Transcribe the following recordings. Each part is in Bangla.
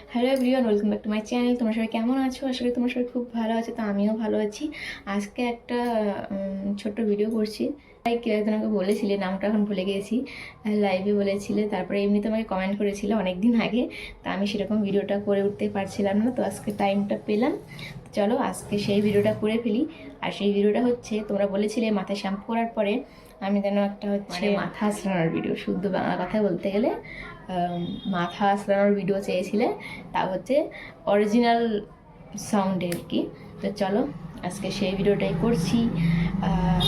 Hello everyone, welcome back to my channel. তোমরা সবাই কেমন আছো? আশা করি তোমরা সবাই খুব ভালো আছো। তো আমিও ভালো আছি। আজকে একটা ছোট্ট ভিডিও করছি। কেউ একজন আমাকে বলেছিলে, নামটা এখন ভুলে গিয়েছি, লাইভে বলেছিলে, তারপরে এমনিতে আমাকে কমেন্ট করেছিল অনেক দিন আগে। তা আমি সেরকম ভিডিওটা করে উঠতে পারছিলাম না, তো আজকে টাইমটা পেলাম। চলো আজকে সেই ভিডিওটা করে ফেলি। আর সেই ভিডিওটা হচ্ছে, তোমরা বলেছিলে মাথায় শ্যাম্পু করার পরে আমি যেন একটা হচ্ছে মাথা আঁচড়ানোর ভিডিও, শুদ্ধ বাংলা কথায় বলতে গেলে মাথা আঁচড়ানোর ভিডিও চেয়েছিলে, তা হচ্ছে অরিজিনাল সাউন্ডে আর কি। তো চলো আজকে সেই ভিডিওটাই করছি।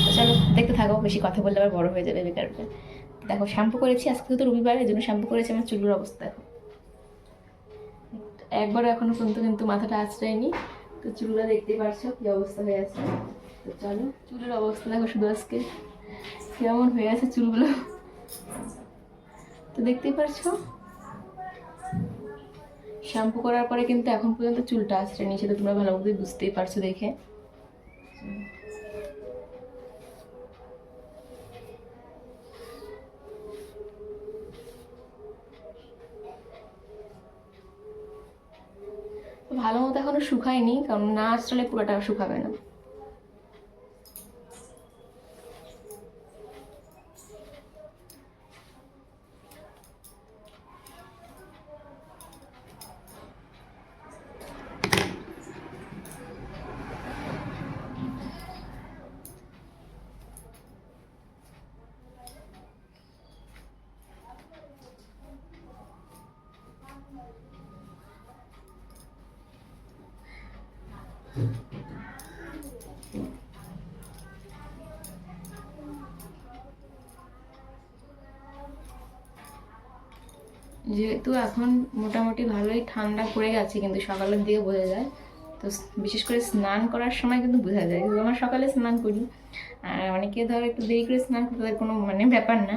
তো চলো দেখতে থাকো, বেশি কথা বললে আবার বড় হয়ে যাবে বেকার বেকার। দেখো শ্যাম্পু করেছি, আজকে তো রবিবার, এই জন্য শ্যাম্পু করেছি। আমার চুলের অবস্থা দেখো, একবারও এখনো পর্যন্ত কিন্তু মাথাটা আঁচড়ায়নি। তো চুলগুলো দেখতে পারছো কি অবস্থা হয়ে আছে। তো চলো চুলের অবস্থা দেখো শুধু আজকে কেমন হয়ে আছে চুলগুলো, তো দেখতেই পারছো। শ্যাম্পু করার পরে কিন্তু এখন পর্যন্ত চুলটা আঁচড়েনি, সেটা তোমরা ভালো করে বুঝতেই পারছো দেখে। ভালো মতো এখনো শুকায়নি, কারণ না আঁচড়ালে পুরোটা শুকাবে না। যেহেতু এখন মোটামুটি ভালোই ঠান্ডা পড়ে গেছে, কিন্তু সকালের দিকে বোঝা যায়। তো বিশেষ করে স্নান করার সময় কিন্তু বোঝা যায়, কিন্তু আমরা সকালে স্নান করি। আর অনেকে ধর একটু দেরি করে স্নান করতে, তাদের কোনো মানে ব্যাপার না,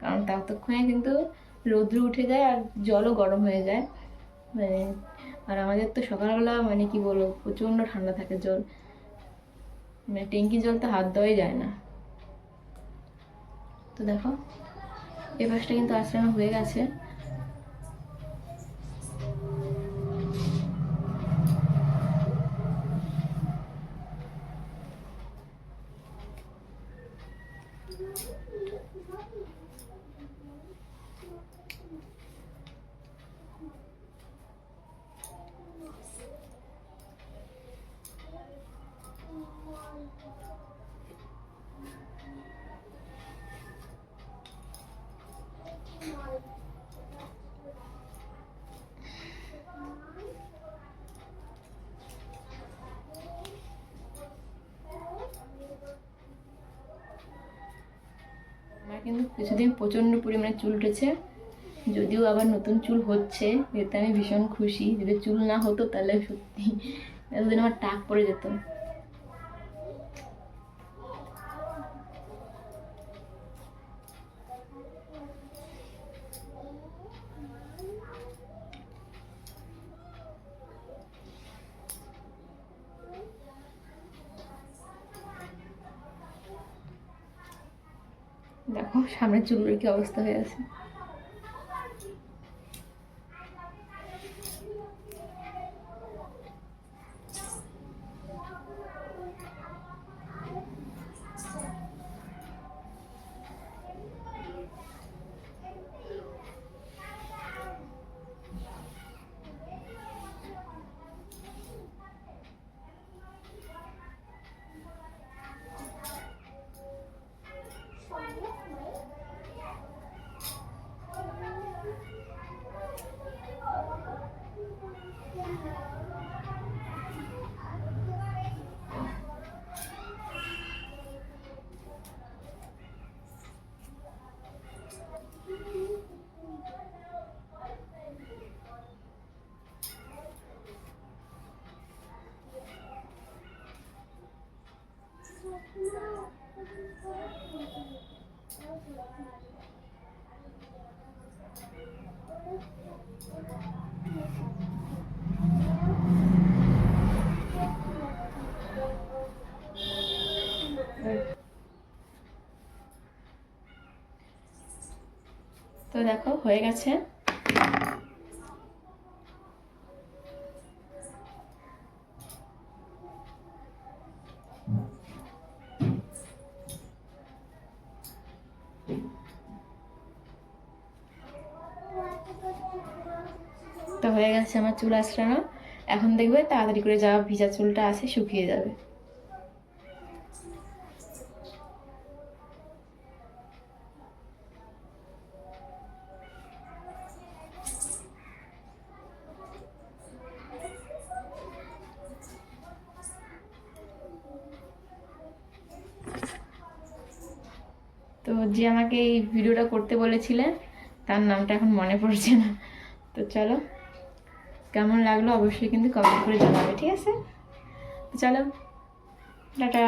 কারণ ততক্ষণে কিন্তু রৌদ্র উঠে যায় আর জলও গরম হয়ে যায়। মানে আর আমাদের তো সকালবেলা মানে কি বলবো, প্রচণ্ড ঠান্ডা থাকে জল, মানে ট্যাঙ্কি জল তো হাত দেওয়াই যায় না। তো দেখো এই পাশটা কিন্তু আঁচড়ানো হয়ে গেছে। আমার কিন্তু কিছুদিন প্রচণ্ড পরিমাণে চুল উঠেছে, যদিও আবার নতুন চুল হচ্ছে, এতে আমি ভীষণ খুশি। যদি চুল না হতো তাহলে সত্যি এতদিন আমার টাক পড়ে যেত। দেখো সামনের চুলের কি অবস্থা হয়ে আছে। তো দেখো হয়ে গেছে। একটা হয়ে গেছে আমার চুল আঁচড়ানো। এখন দেখবে তাড়াতাড়ি করে যা ভিজা চুলটা আছে শুকিয়ে যাবে। তো যে আমাকে এই ভিডিওটা করতে বলেছিলেন তার নামটা এখন মনে পড়ছে না। তো চলো, কেমন লাগলো অবশ্যই কিন্তু কমেন্ট করে জানাবে, ঠিক আছে? তো চলো, টাটা।